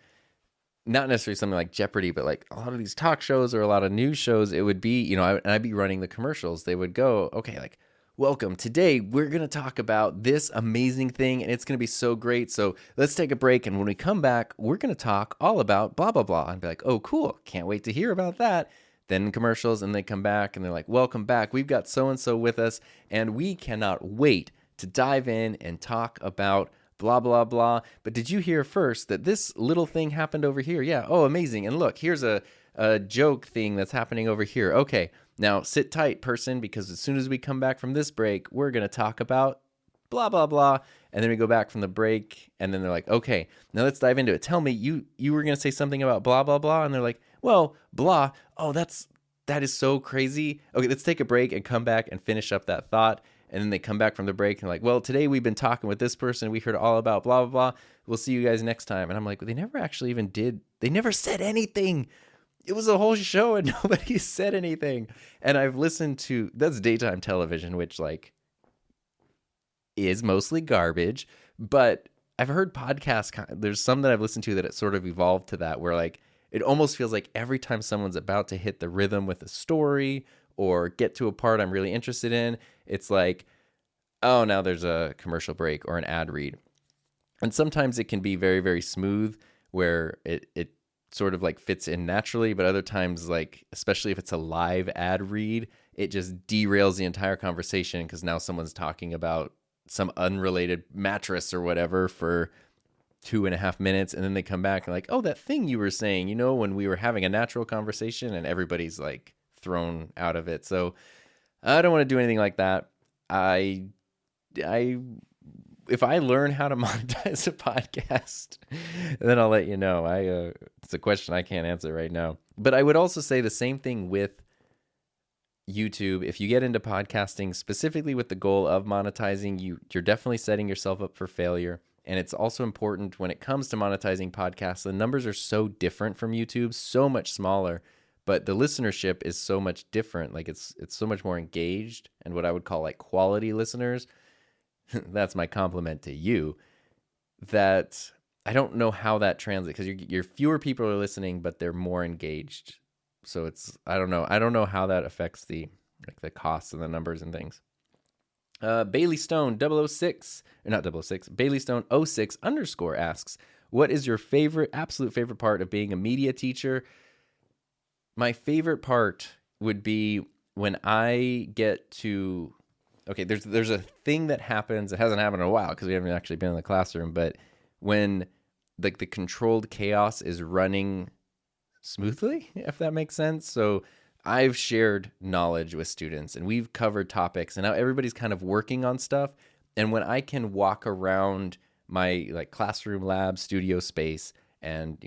not necessarily something like Jeopardy, but like a lot of these talk shows or a lot of news shows, it would be, I'd be running the commercials. They would go, okay, like, welcome. Today, we're going to talk about this amazing thing, and it's going to be so great. So let's take a break. And when we come back, we're going to talk all about blah, blah, blah. And be like, oh, cool. Can't wait to hear about that. Then commercials, and they come back, and they're like, welcome back. We've got so-and-so with us, and we cannot wait to dive in and talk about blah, blah, blah. But did you hear first that this little thing happened over here? Yeah. Oh, amazing. And look, here's a joke thing that's happening over here. Okay. Now sit tight, person, because as soon as we come back from this break, we're going to talk about blah, blah, blah. And then we go back from the break, and then they're like, okay, now let's dive into it. Tell me, you were going to say something about blah, blah, blah. And they're like, well, blah. Oh, that is so crazy. Okay, let's take a break and come back and finish up that thought. And then they come back from the break and like, well, today we've been talking with this person. We heard all about blah, blah, blah. We'll see you guys next time. And I'm like, well, they never actually even did. They never said anything. It was a whole show and nobody said anything. And I've listened to, that's daytime television, which like is mostly garbage. But I've heard podcasts. There's some that I've listened to that it sort of evolved to that, where like it almost feels like every time someone's about to hit the rhythm with a story or get to a part I'm really interested in, it's like, oh, now there's a commercial break or an ad read. And sometimes it can be very, very smooth where it sort of like fits in naturally, but other times, like, especially if it's a live ad read, it just derails the entire conversation because now someone's talking about some unrelated mattress or whatever for 2.5 minutes, and then they come back and like, oh, that thing you were saying, when we were having a natural conversation, and everybody's like thrown out of it. So I don't want to do anything like that. If I learn how to monetize a podcast, then I'll let you know. It's a question I can't answer right now. But I would also say the same thing with YouTube. If you get into podcasting specifically with the goal of monetizing, you're definitely setting yourself up for failure. And it's also important when it comes to monetizing podcasts, the numbers are so different from YouTube, so much smaller, but the listenership is so much different. Like it's so much more engaged, and what I would call like quality listeners. That's my compliment to you. That I don't know how that translates, because you're fewer people are listening, but they're more engaged. So I don't know how that affects the costs and the numbers and things. Bailey Stone 006, or not 006, Bailey Stone 06 _ asks, what is your absolute favorite part of being a media teacher? My favorite part would be when I get to, okay, there's a thing that happens. It hasn't happened in a while because we haven't actually been in the classroom, but when the controlled chaos is running smoothly, if that makes sense. So I've shared knowledge with students, and we've covered topics, and now everybody's kind of working on stuff. And when I can walk around my like classroom, lab, studio space, and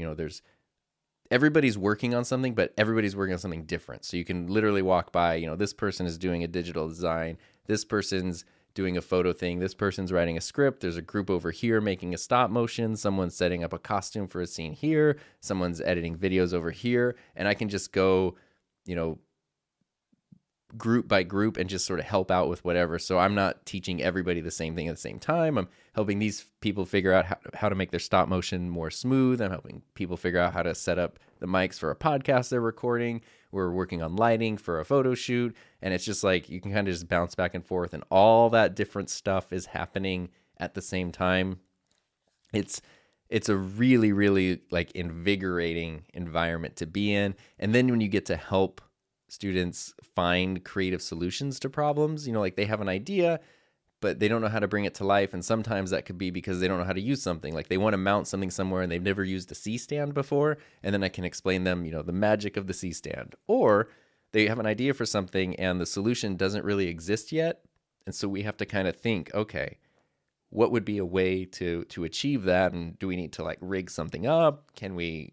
everybody's working on something, but everybody's working on something different. So you can literally walk by, this person is doing a digital design, this person's doing a photo thing, this person's writing a script, there's a group over here making a stop motion, someone's setting up a costume for a scene here, someone's editing videos over here, and I can just go group by group and just sort of help out with whatever. So I'm not teaching everybody the same thing at the same time. I'm helping these people figure out how to make their stop motion more smooth. I'm helping people figure out how to set up the mics for a podcast they're recording. We're working on lighting for a photo shoot. And it's just like, you can kind of just bounce back and forth, and all that different stuff is happening at the same time. It's a really, really like invigorating environment to be in. And then when you get to help students find creative solutions to problems, like they have an idea, but they don't know how to bring it to life. And sometimes that could be because they don't know how to use something. Like they want to mount something somewhere and they've never used a C-stand before. And then I can explain them, the magic of the C-stand. Or they have an idea for something and the solution doesn't really exist yet. And so we have to kind of think, okay, what would be a way to achieve that? And do we need to like rig something up? Can we,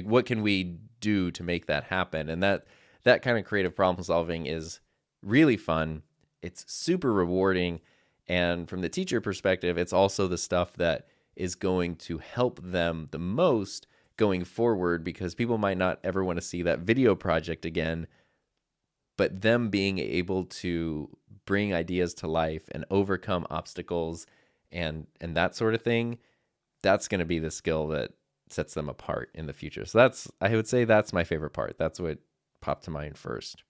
what can we do to make that happen? And that kind of creative problem solving is really fun. It's super rewarding. And from the teacher perspective, it's also the stuff that is going to help them the most going forward, because people might not ever want to see that video project again, but them being able to bring ideas to life and overcome obstacles and that sort of thing, that's going to be the skill that sets them apart in the future. So I would say that's my favorite part. That's what popped to mind first.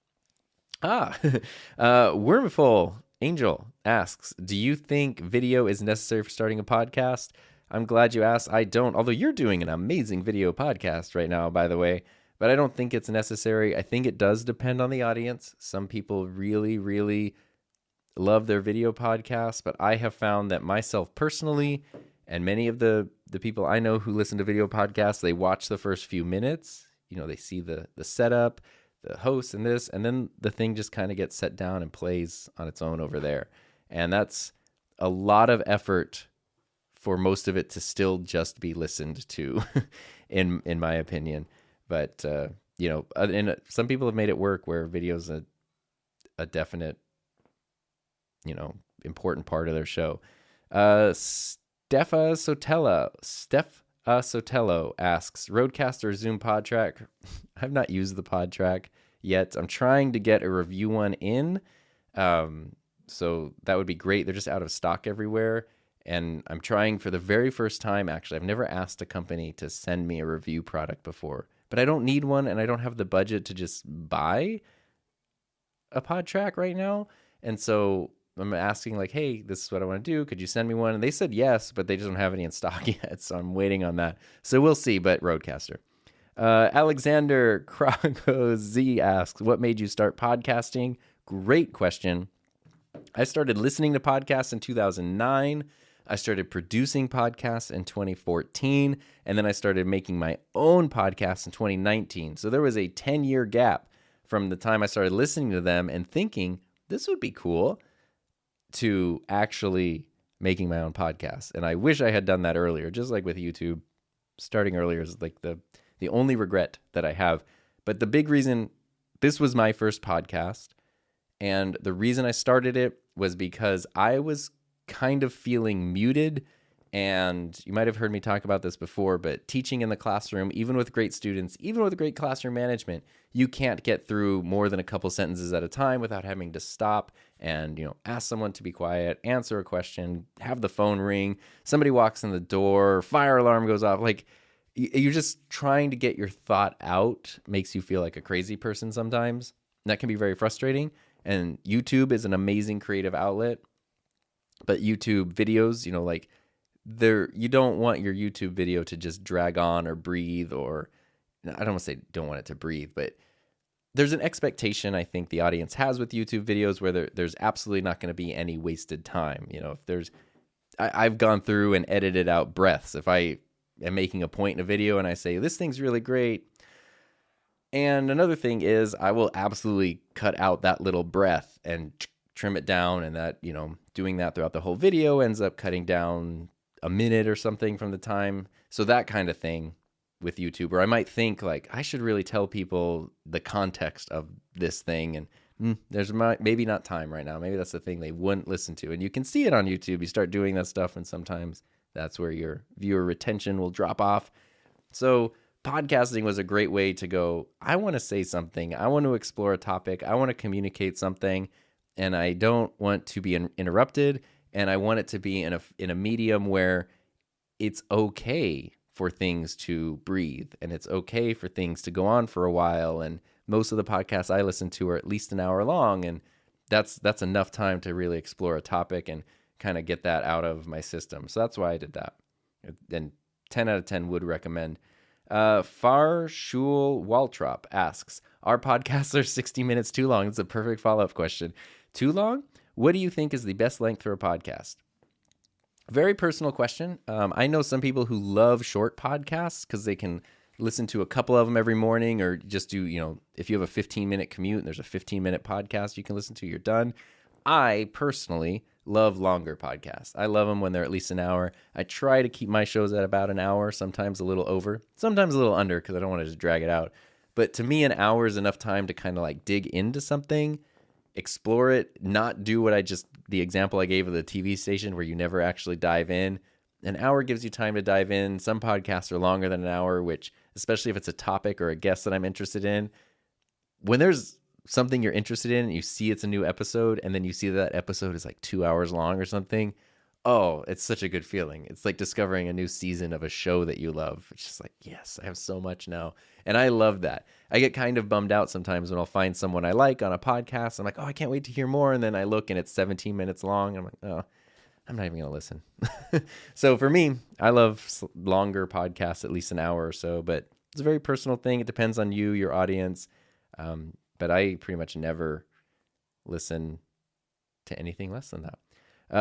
Wormful Angel asks, do you think video is necessary for starting a podcast? I'm glad you asked. I don't, although you're doing an amazing video podcast right now, by the way, but I don't think it's necessary. I think it does depend on the audience. Some people really, really love their video podcasts, but I have found that myself personally, and many of the people I know who listen to video podcasts, they watch the first few minutes. They see the setup, the host and this, and then the thing just kind of gets set down and plays on its own over there. And that's a lot of effort for most of it to still just be listened to, in my opinion. But, and some people have made it work where video's a definite, important part of their show. Steph Sotelo asks, Rodecaster or Zoom PodTrack? I've not used the PodTrack yet. I'm trying to get a review one in. So that would be great. They're just out of stock everywhere. And I'm trying for the very first time, actually. I've never asked a company to send me a review product before. But I don't need one, and I don't have the budget to just buy a PodTrack right now. And so I'm asking, like, hey, this is what I want to do. Could you send me one? And they said yes, but they just don't have any in stock yet. So I'm waiting on that. So we'll see, but Rodecaster. Alexander Krogo Z asks, what made you start podcasting? Great question. I started listening to podcasts in 2009. I started producing podcasts in 2014, and then I started making my own podcasts in 2019. So there was a 10-year gap from the time I started listening to them and thinking, this would be cool, to actually making my own podcast. And I wish I had done that earlier, just like with YouTube. Starting earlier is like the only regret that I have. But the big reason, this was my first podcast, and the reason I started it was because I was kind of feeling muted. And you might have heard me talk about this before, but teaching in the classroom, even with great students, even with great classroom management, you can't get through more than a couple sentences at a time without having to stop and, ask someone to be quiet, answer a question, have the phone ring, somebody walks in the door, fire alarm goes off. Like, you're just trying to get your thought out, makes you feel like a crazy person sometimes. And that can be very frustrating. And YouTube is an amazing creative outlet. But YouTube videos, you don't want your YouTube video to just drag on or breathe, or I don't want to say don't want it to breathe, but there's an expectation I think the audience has with YouTube videos where there's absolutely not going to be any wasted time. If I've gone through and edited out breaths. If I am making a point in a video and I say, this thing's really great. And another thing is I will absolutely cut out that little breath and trim it down, and that, doing that throughout the whole video ends up cutting down a minute or something from the time. So that kind of thing with YouTube, where I might think like, I should really tell people the context of this thing, and there's maybe not time right now. Maybe that's the thing they wouldn't listen to. And you can see it on YouTube. You start doing that stuff, and sometimes that's where your viewer retention will drop off. So podcasting was a great way to go, I want to say something. I want to explore a topic. I want to communicate something, and I don't want to be interrupted. And I want it to be in a medium where it's okay for things to breathe, and it's okay for things to go on for a while. And most of the podcasts I listen to are at least an hour long, and that's enough time to really explore a topic and kind of get that out of my system. So that's why I did that. And 10 out of 10 would recommend. Farshul Waltrop asks, are podcasts are 60 minutes too long? It's a perfect follow-up question. Too long? What do you think is the best length for a podcast? Very personal question. I know some people who love short podcasts because they can listen to a couple of them every morning, or just do, if you have a 15-minute commute and there's a 15-minute podcast you can listen to, you're done. I personally love longer podcasts. I love them when they're at least an hour. I try to keep my shows at about an hour, sometimes a little over, sometimes a little under, because I don't want to just drag it out. But to me, an hour is enough time to kind of like dig into something. explore it, not do the example I gave of the TV station where you never actually dive in. An hour gives you time to dive in. Some podcasts are longer than an hour, which, especially if it's a topic or a guest that I'm interested in, when there's something you're interested in and you see it's a new episode and then you see that episode is like 2 hours long or something, oh, it's such a good feeling. It's like discovering a new season of a show that you love. It's just like, yes, I have so much now. And I love that. I get kind of bummed out sometimes when I'll find someone I like on a podcast. I'm like, oh, I can't wait to hear more. And then I look and it's 17 minutes long. I'm like, oh, I'm not even going to listen. So for me, I love longer podcasts, at least an hour or so, but it's a very personal thing. It depends on you, your audience. But I pretty much never listen to anything less than that.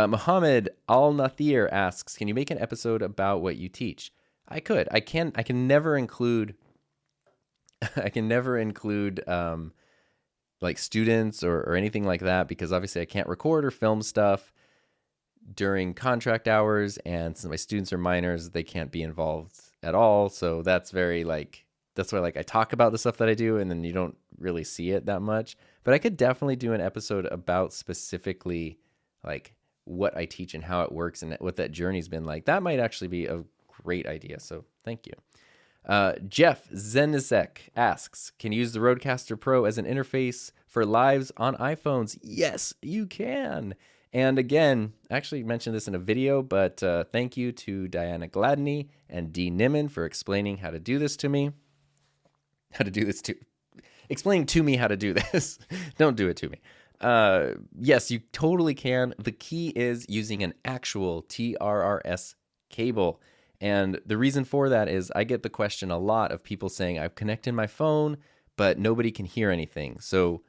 Mohammed Al-Nathir asks, can you make an episode about what you teach? I could. I can never include like students or anything like that, because obviously I can't record or film stuff during contract hours, and since my students are minors, they can't be involved at all. So that's why I talk about the stuff that I do, and then you don't really see it that much. But I could definitely do an episode about specifically like what I teach and how it works and what that journey's been like. That might actually be a great idea. So thank you. Jeff Zenisek asks, can you use the Rodecaster Pro as an interface for lives on iPhones? Yes, you can. And again, I actually mentioned this in a video, but thank you to Diana Gladney and Dee Nimmin for explaining how to do this to me. Explaining to me how to do this. Don't do it to me. Yes, you totally can. The key is using an actual TRRS cable. And the reason for that is I get the question a lot of people saying, I've connected my phone, but nobody can hear anything. So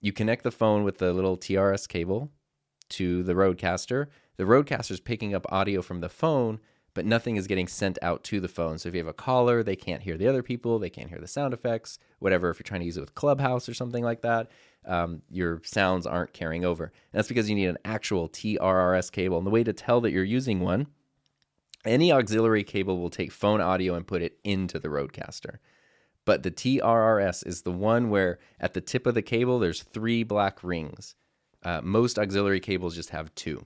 you connect the phone with the little TRS cable to the Rodecaster. The Rodecaster is picking up audio from the phone, but nothing is getting sent out to the phone. So if you have a caller, they can't hear the other people, they can't hear the sound effects, whatever. If you're trying to use it with Clubhouse or something like that, your sounds aren't carrying over. And that's because you need an actual TRRS cable. And the way to tell that you're using one, any auxiliary cable will take phone audio and put it into the Rodecaster. But the TRRS is the one where at the tip of the cable, there's 3 black rings. Most auxiliary cables just have 2.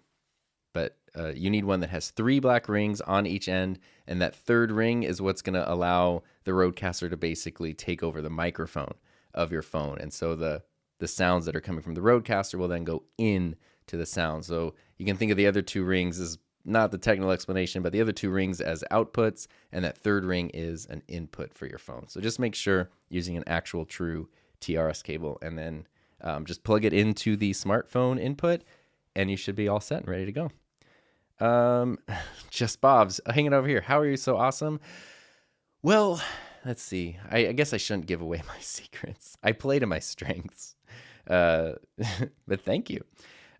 But you need one that has 3 black rings on each end, and that third ring is what's going to allow the Rodecaster to basically take over the microphone of your phone. And so the sounds that are coming from the Rodecaster will then go in to the sound. So you can think of the other 2 rings as not the technical explanation, but the other 2 rings as outputs, and that third ring is an input for your phone. So just make sure using an actual true TRS cable, and then just plug it into the smartphone input, and you should be all set and ready to go. Just Bob's hanging over here. How are you so awesome? Well, let's see. I guess I shouldn't give away my secrets. I play to my strengths. But thank you.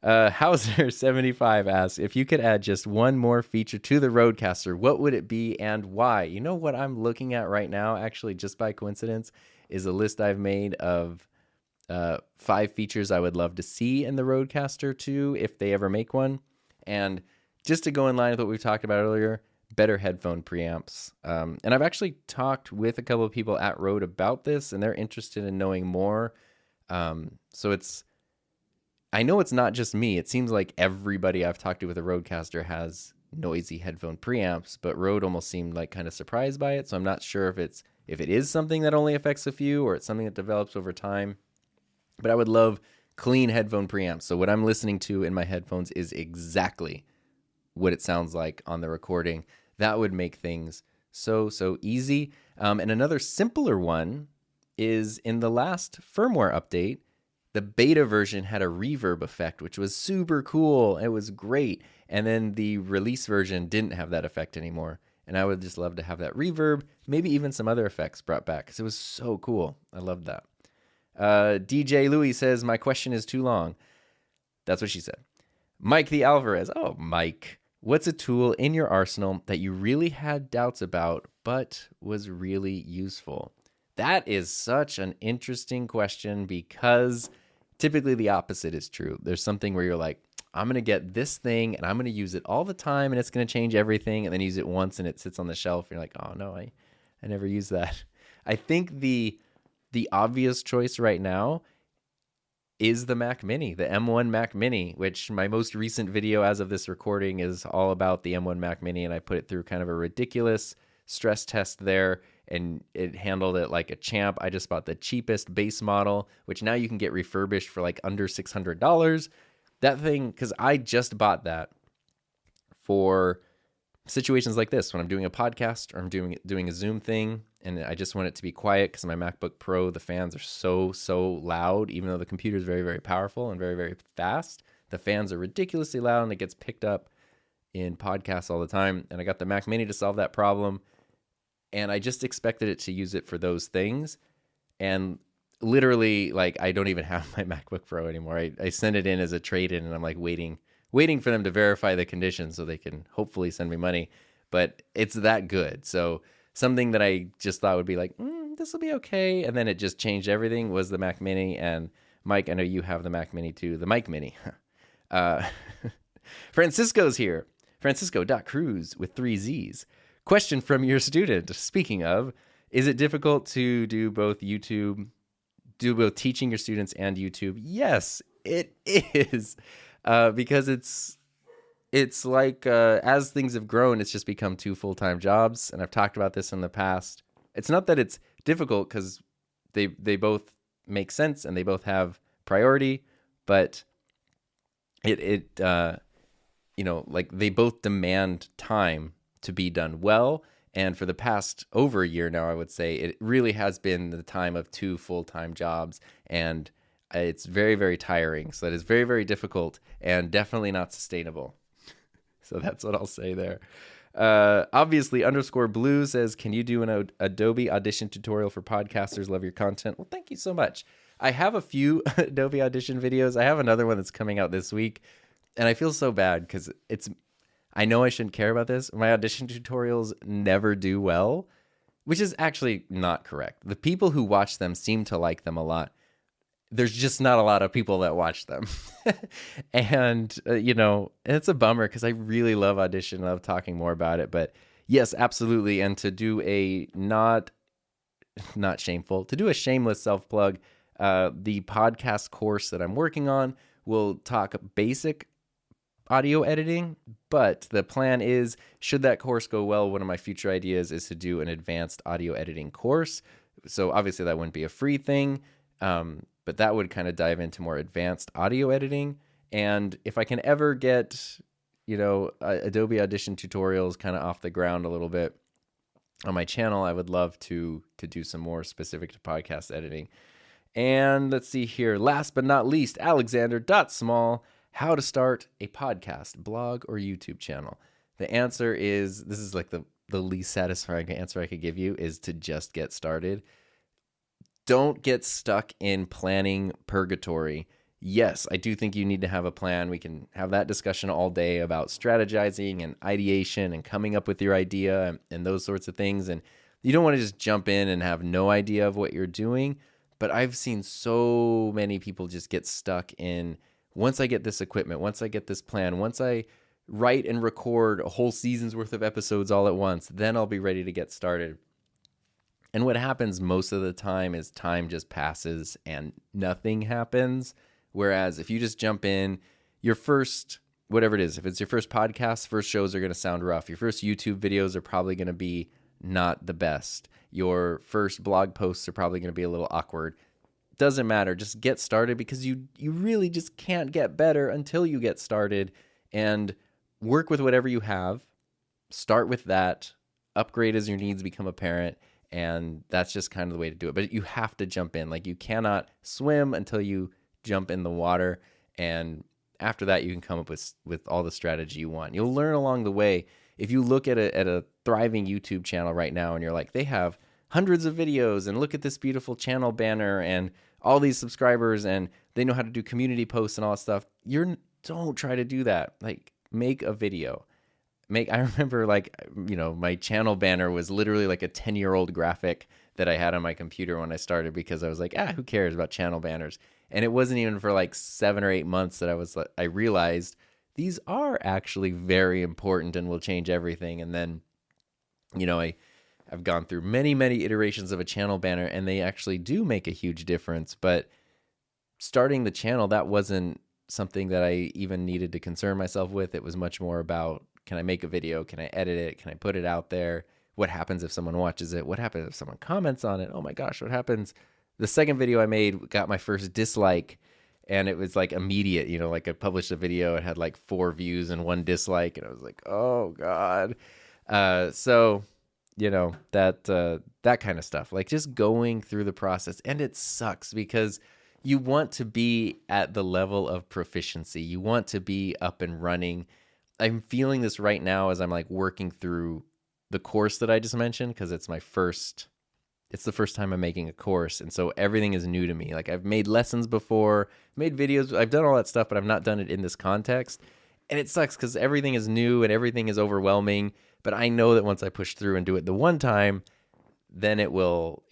Hauser75 asks, if you could add just one more feature to the Rodecaster, what would it be and why? You know what I'm looking at right now, actually, just by coincidence, is a list I've made of 5 features I would love to see in the Rodecaster 2 if they ever make one. And just to go in line with what we've talked about earlier, better headphone preamps. And I've actually talked with a couple of people at Rode about this, and they're interested in knowing more. So I know it's not just me. It seems like everybody I've talked to with a Rodecaster has noisy headphone preamps, but Rode almost seemed like kind of surprised by it. So I'm not sure if it is something that only affects a few, or it's something that develops over time. But I would love clean headphone preamps. So what I'm listening to in my headphones is exactly what it sounds like on the recording. That would make things so easy. And another simpler one is in the last firmware update, the beta version had a reverb effect, which was super cool. It was great. And then the release version didn't have that effect anymore. And I would just love to have that reverb, maybe even some other effects brought back, because it was so cool. I loved that. DJ Louis says, my question is too long. That's what she said. Mike the Alvarez. Oh, Mike. What's a tool in your arsenal that you really had doubts about, but was really useful? That is such an interesting question, because typically the opposite is true. There's something where you're like, I'm going to get this thing and I'm going to use it all the time and it's going to change everything, and then use it once and it sits on the shelf. And you're like, oh no, I never use that. I think the obvious choice right now is the Mac Mini, the M1 Mac Mini, which my most recent video as of this recording is all about the M1 Mac Mini, and I put it through kind of a ridiculous stress test there, and it handled it like a champ. I just bought the cheapest base model, which now you can get refurbished for like under $600. That thing, because I just bought that for situations like this, when I'm doing a podcast or I'm doing a Zoom thing, and I just want it to be quiet because my MacBook Pro, the fans are so loud. Even though the computer is very, very powerful and very, very fast, the fans are ridiculously loud, and it gets picked up in podcasts all the time. And I got the Mac Mini to solve that problem, and I just expected it to use it for those things. And literally, like, I don't even have my MacBook Pro anymore. I sent it in as a trade-in, and I'm like waiting for them to verify the conditions so they can hopefully send me money. But it's that good. So something that I just thought would be like, this will be okay, and then it just changed everything, was the Mac Mini. And Mike, I know you have the Mac Mini too, the Mike Mini. Francisco's here. Francisco.cruz with 3 Z's. Question from your student. Speaking of, is it difficult to do both teaching your students and YouTube? Yes, it is. Because it's like, as things have grown, it's just become 2 full-time jobs. And I've talked about this in the past. It's not that it's difficult, because they both make sense and they both have priority, but it like, they both demand time to be done well. And for the past over a year now, I would say it really has been the time of 2 full-time jobs, and it's very, very tiring. So that is very, very difficult and definitely not sustainable. So that's what I'll say there. Obviously, _blue says, can you do an Adobe Audition tutorial for podcasters? Love your content. Well, thank you so much. I have a few Adobe Audition videos. I have another one that's coming out this week, and I feel so bad because I know I shouldn't care about this. My audition tutorials never do well, which is actually not correct. The people who watch them seem to like them a lot. There's just not a lot of people that watch them. And, it's a bummer because I really love Audition. I love talking more about it. But yes, absolutely. And to do a not shameful, to do a shameless self-plug, the podcast course that I'm working on will talk basic audio editing, but the plan is, should that course go well, one of my future ideas is to do an advanced audio editing course. So obviously that wouldn't be a free thing, but that would kind of dive into more advanced audio editing. And if I can ever get, Adobe Audition tutorials kind of off the ground a little bit on my channel, I would love to do some more specific to podcast editing. And let's see here. Last but not least, Alexander.small. How to start a podcast, blog, or YouTube channel. The answer is, this is like the least satisfying answer I could give you, is to just get started. Don't get stuck in planning purgatory. Yes, I do think you need to have a plan. We can have that discussion all day about strategizing and ideation and coming up with your idea and those sorts of things. And you don't want to just jump in and have no idea of what you're doing. But I've seen so many people just get stuck in, once I get this equipment, once I get this plan, once I write and record a whole season's worth of episodes all at once, then I'll be ready to get started. And what happens most of the time is time just passes and nothing happens. Whereas if you just jump in, your first, whatever it is, if it's your first podcast, first shows are going to sound rough. Your first YouTube videos are probably going to be not the best. Your first blog posts are probably going to be a little awkward. Doesn't matter. Just get started, because you really just can't get better until you get started, and work with whatever you have. Start with that. Upgrade as your needs become apparent. And that's just kind of the way to do it. But you have to jump in. Like, you cannot swim until you jump in the water. And after that, you can come up with all the strategy you want. You'll learn along the way. If you look at a thriving YouTube channel right now and you're like, they have hundreds of videos, and look at this beautiful channel banner and all these subscribers, and they know how to do community posts and all that stuff. Don't try to do that. Like, make a video. I remember, my channel banner was literally like a 10-year-old graphic that I had on my computer when I started, because I was like, who cares about channel banners? And it wasn't even for like 7 or 8 months that I realized these are actually very important and will change everything. And then, I've gone through many, many iterations of a channel banner, and they actually do make a huge difference. But starting the channel, that wasn't something that I even needed to concern myself with. It was much more about, can I make a video? Can I edit it? Can I put it out there? What happens if someone watches it? What happens if someone comments on it? Oh my gosh, what happens? The second video I made got my first dislike, and it was like immediate, like I published a video, it had like 4 views and 1 dislike, and I was like, oh God. So, that kind of stuff, like just going through the process. And it sucks because you want to be at the level of proficiency. You want to be up and running. I'm feeling this right now as I'm like working through the course that I just mentioned, because it's the first time I'm making a course. And so everything is new to me. Like I've made lessons before, made videos, I've done all that stuff, but I've not done it in this context. And it sucks because everything is new and everything is overwhelming. But I know that once I push through and do it the one time, then it will,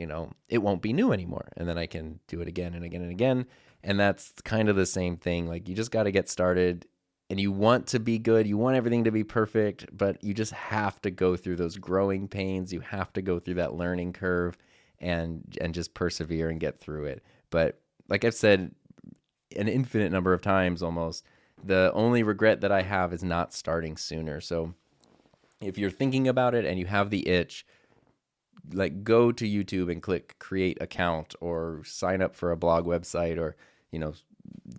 it won't be new anymore. And then I can do it again and again and again. And that's kind of the same thing. Like you just got to get started, and you want to be good. You want everything to be perfect, but you just have to go through those growing pains. You have to go through that learning curve and just persevere and get through it. But like I've said an infinite number of times almost, the only regret that I have is not starting sooner. So if you're thinking about it and you have the itch, like go to YouTube and click create account, or sign up for a blog website, or,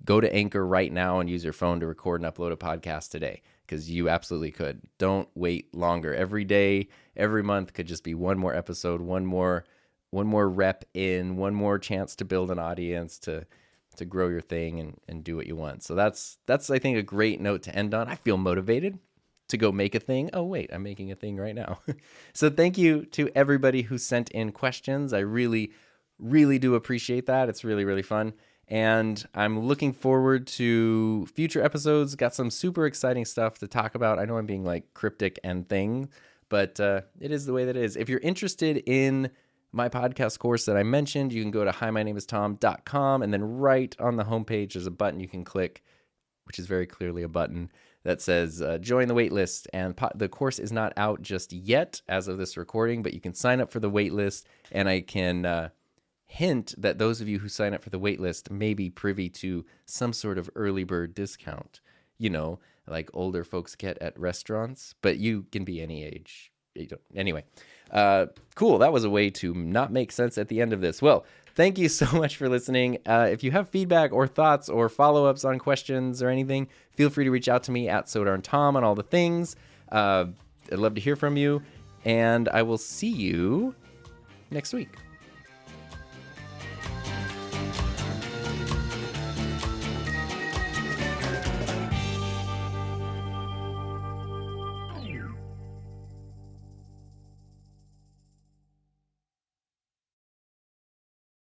go to Anchor right now and use your phone to record and upload a podcast today, because you absolutely could. Don't wait longer. Every day, every month could just be one more episode, one more rep in, one more chance to build an audience, to grow your thing and do what you want. So that's I think a great note to end on. I feel motivated to go make a thing. Oh wait, I'm making a thing right now. So thank you to everybody who sent in questions. I really, really do appreciate that. It's really, really fun. And I'm looking forward to future episodes. Got some super exciting stuff to talk about. I know I'm being like cryptic and thing, but it is the way that it is. If you're interested in my podcast course that I mentioned, you can go to himynameistom.com, and then right on the homepage there's a button you can click, which is very clearly a button that says join the waitlist. And the course is not out just yet as of this recording, but you can sign up for the waitlist, and I can hint that those of you who sign up for the waitlist may be privy to some sort of early bird discount, like older folks get at restaurants, but you can be any age. Anyway, cool. That was a way to not make sense at the end of this. Well, thank you so much for listening. If you have feedback or thoughts or follow-ups on questions or anything, feel free to reach out to me at SoDarnTom on all the things. I'd love to hear from you, and I will see you next week.